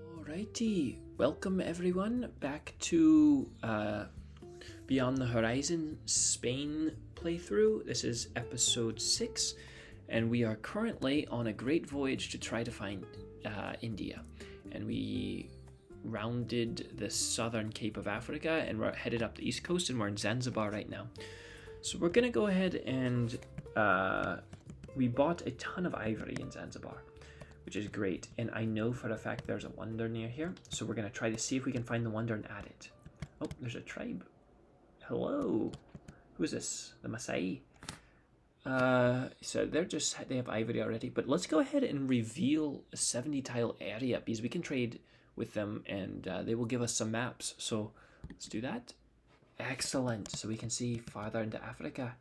Alrighty, welcome everyone back to Beyond the Horizon Spain playthrough. This is episode 6, and we are currently on a great voyage to try to find India. And we rounded the southern Cape of Africa, and we're headed up the east coast, and we're in Zanzibar right now. So we're going to go ahead and we bought a ton of ivory in Zanzibar, which is great, and I know for a fact there's a wonder near here, so we're going to try to see if we can find the wonder and add it. Oh, there's a tribe. Hello. Who is this? The Maasai? So they have ivory already, but let's go ahead and reveal a 70 tile area, because we can trade with them, and they will give us some maps, so let's do that. Excellent, so we can see farther into Africa.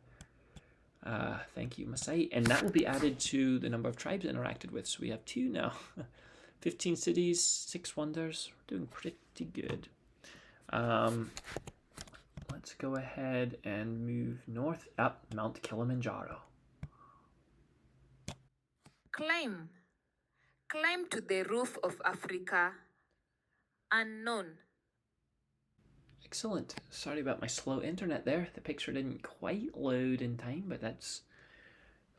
Thank you, Maasai. And that will be added to the number of tribes interacted with. So we have 2 now. 15 cities, 6 wonders. We're doing pretty good. Let's go ahead and move north up Mount Kilimanjaro. Climb to the roof of Africa. Unknown. Excellent. Sorry about my slow internet there. The picture didn't quite load in time, but that's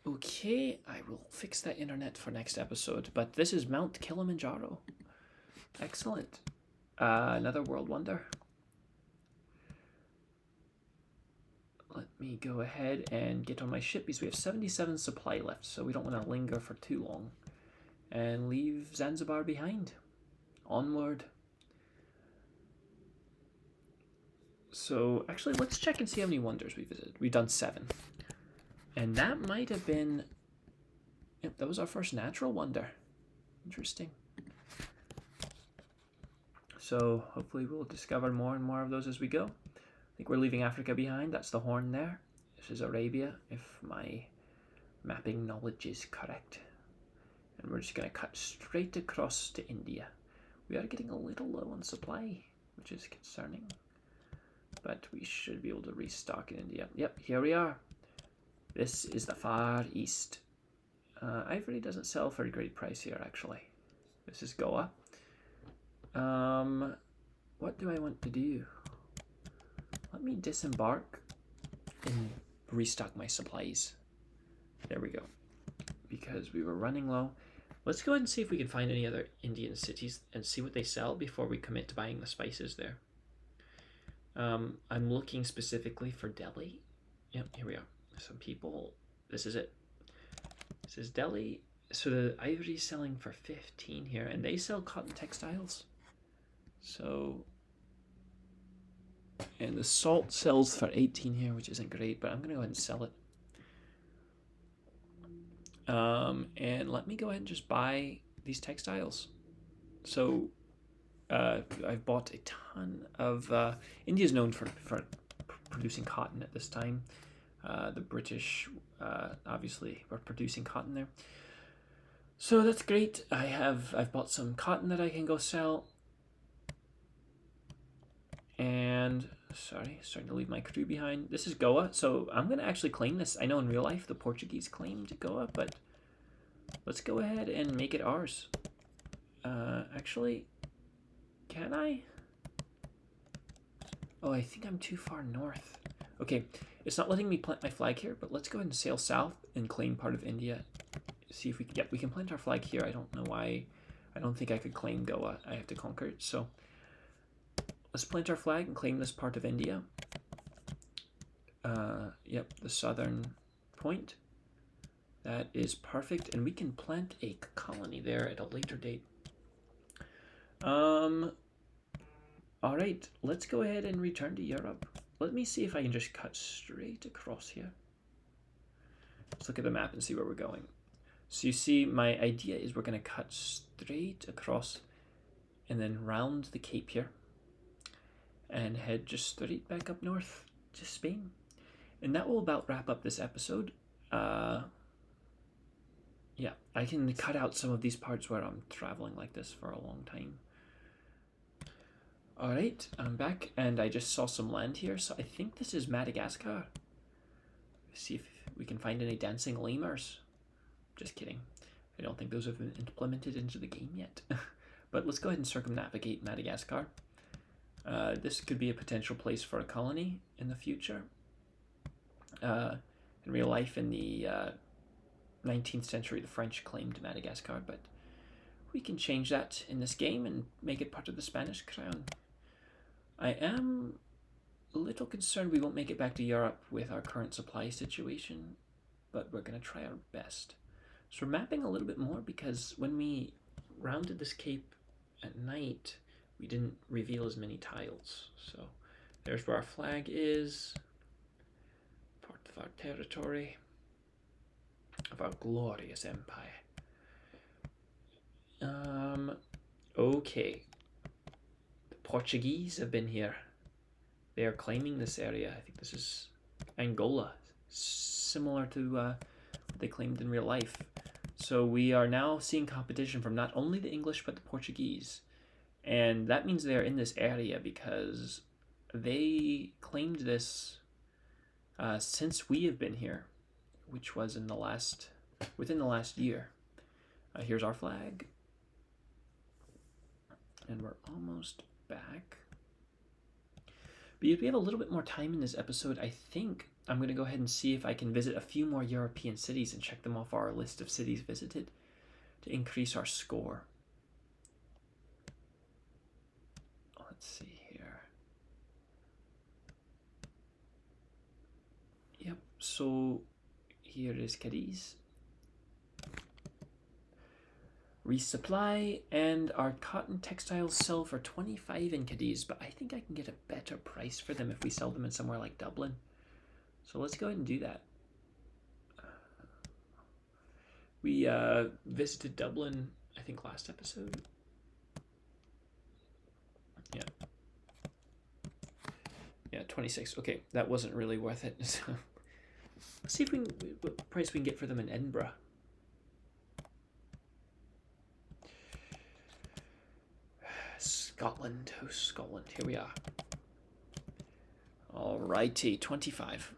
okay. I will fix that internet for next episode. But this is Mount Kilimanjaro. Excellent. Another world wonder. Let me go ahead and get on my ship because we have 77 supply left, so we don't want to linger for too long. And leave Zanzibar behind. Onward. So actually, let's check and see how many wonders we visited. We've done 7. And that might have been... Yep, that was our first natural wonder. Interesting. So hopefully we'll discover more and more of those as we go. I think we're leaving Africa behind. That's the horn there. This is Arabia, if my mapping knowledge is correct. And we're just going to cut straight across to India. We are getting a little low on supply, which is concerning. But we should be able to restock in India. Yep, here we are. This is the Far East. Ivory doesn't sell for a great price here, actually. This is Goa. What do I want to do? Let me disembark and restock my supplies. There we go. Because we were running low. Let's go ahead and see if we can find any other Indian cities and see what they sell before we commit to buying the spices there. I'm looking specifically for Delhi. Yep, here we are. Some people, this is it. This is Delhi. So the ivory is selling for 15 here, and they sell cotton textiles. So, and the salt sells for 18 here, which isn't great, but I'm going to go ahead and sell it. And let me go ahead and just buy these textiles. So, I've bought a ton of... India's known for producing cotton at this time. The British, obviously, were producing cotton there. So that's great. I've bought some cotton that I can go sell. And, sorry, starting to leave my crew behind. This is Goa, so I'm going to actually claim this. I know in real life the Portuguese claimed Goa, but let's go ahead and make it ours. Actually... Can I? Oh, I think I'm too far north. Okay, it's not letting me plant my flag here, but let's go ahead and sail south and claim part of India. See if we can... Yep, we can plant our flag here. I don't know why. I don't think I could claim Goa. I have to conquer it, so... Let's plant our flag and claim this part of India. Yep, the southern point. That is perfect, and we can plant a colony there at a later date. All right, let's go ahead and return to Europe. Let me see if I can just cut straight across here. Let's look at the map and see where we're going. So you see, my idea is we're going to cut straight across and then round the Cape here and head just straight back up north to Spain. And that will about wrap up this episode. Yeah, I can cut out some of these parts where I'm traveling like this for a long time. Alright, I'm back, and I just saw some land here, so I think this is Madagascar. Let's see if we can find any dancing lemurs. Just kidding. I don't think those have been implemented into the game yet. But let's go ahead and circumnavigate Madagascar. This could be a potential place for a colony in the future. In real life, in the 19th century, the French claimed Madagascar, but we can change that in this game and make it part of the Spanish crown. I am a little concerned we won't make it back to Europe with our current supply situation, but we're going to try our best. So we're mapping a little bit more because when we rounded this cape at night, we didn't reveal as many tiles. So there's where our flag is, part of our territory, of our glorious empire. Okay. The Portuguese have been here. They are claiming this area. I think this is Angola, similar to what they claimed in real life. So we are now seeing competition from not only the English but the Portuguese. And that means they're in this area because they claimed this since we have been here, which was within the last year. Here's our flag. And we're almost back. But if we have a little bit more time in this episode, I think I'm going to go ahead and see if I can visit a few more European cities and check them off our list of cities visited to increase our score. Let's see here. Yep, so here is Cadiz. Resupply, and our cotton textiles sell for 25 in Cadiz, but I think I can get a better price for them if we sell them in somewhere like Dublin. So let's go ahead and do that. We visited Dublin, I think, last episode. Yeah, 26. Okay, that wasn't really worth it. So let's see if we can, what price we can get for them in Edinburgh. Scotland, oh Scotland, here we are. Alrighty, 25,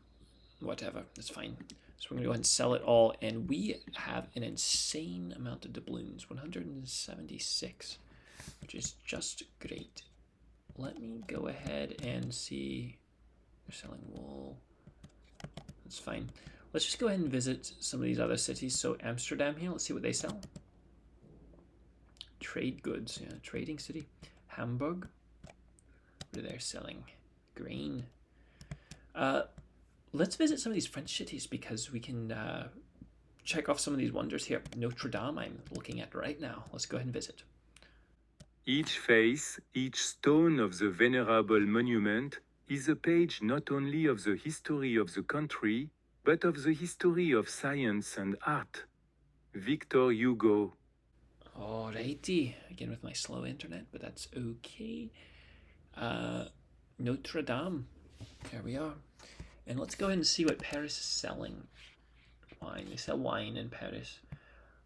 whatever, that's fine. So we're gonna go ahead and sell it all, and we have an insane amount of doubloons, 176, which is just great. Let me go ahead and see, they're selling wool, that's fine. Let's just go ahead and visit some of these other cities. So Amsterdam here, let's see what they sell. Trade goods, yeah, trading city. Hamburg, what are they selling? Grain. Let's visit some of these French cities because we can check off some of these wonders here. Notre Dame I'm looking at right now. Let's go ahead and visit. Each face, each stone of the venerable monument is a page not only of the history of the country, but of the history of science and art. Victor Hugo. Alrighty, again with my slow internet, but that's okay. Notre Dame, there we are. And let's go ahead and see what Paris is selling. Wine, they sell wine in Paris.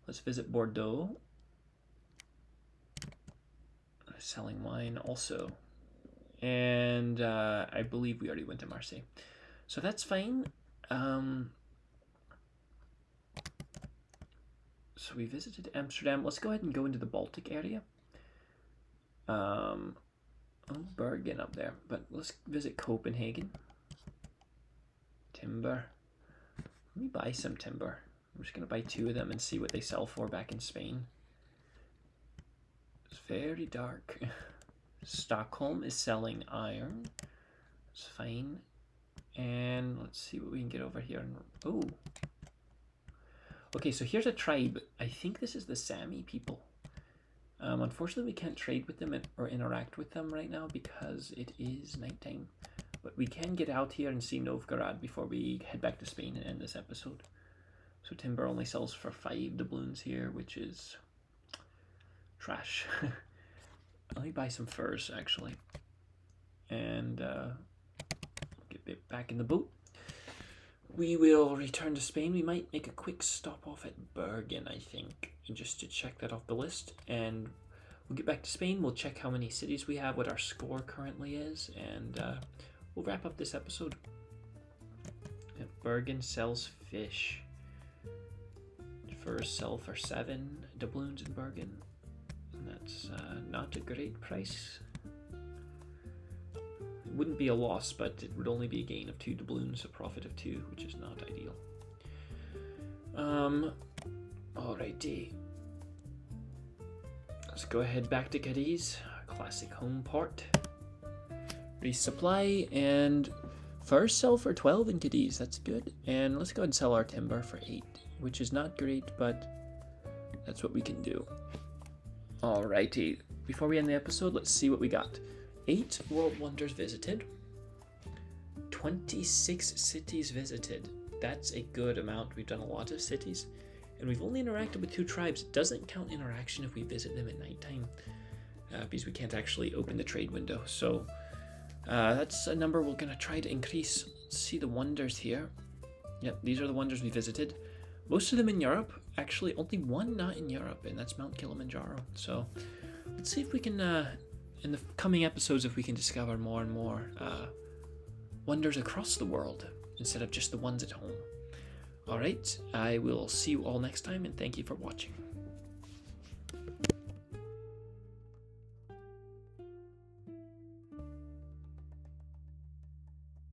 Let's visit Bordeaux. They're selling wine also. And I believe we already went to Marseille. So that's fine. So we visited Amsterdam. Let's go ahead and go into the Baltic area. Oh, Bergen up there. But let's visit Copenhagen. Timber. Let me buy some timber. I'm just going to buy 2 of them and see what they sell for back in Spain. It's very dark. Stockholm is selling iron. It's fine. And let's see what we can get over here. Oh. Okay, so here's a tribe. I think this is the Sami people. Unfortunately, we can't trade with them or interact with them right now because it is nighttime. But we can get out here and see Novgorod before we head back to Spain and end this episode. So timber only sells for 5 doubloons here, which is trash. Let me buy some furs, actually. And get back in the boat. We will return to Spain. We might make a quick stop off at Bergen, I think, just to check that off the list. And we'll get back to Spain. We'll check how many cities we have, what our score currently is, and we'll wrap up this episode. And Bergen sells fish. Furs sell for 7 doubloons in Bergen. And that's not a great price. It wouldn't be a loss, but it would only be a gain of 2 doubloons, a profit of 2, which is not ideal. Alrighty. Let's go ahead back to Cadiz, classic home port. Resupply, and furs sell for 12 in Cadiz, that's good. And let's go ahead and sell our timber for 8, which is not great, but that's what we can do. Alrighty, before we end the episode, let's see what we got. 8 world wonders visited, 26 cities visited. That's a good amount. We've done a lot of cities, and we've only interacted with 2 tribes. It doesn't count interaction if we visit them at nighttime, because we can't actually open the trade window. So that's a number we're going to try to increase. Let's see the wonders here. Yep, these are the wonders we visited. Most of them in Europe. Actually, only one not in Europe, and that's Mount Kilimanjaro. So let's see if we can, in the coming episodes, if we can discover more and more wonders across the world instead of just the ones at home. Alright, I will see you all next time, and thank you for watching.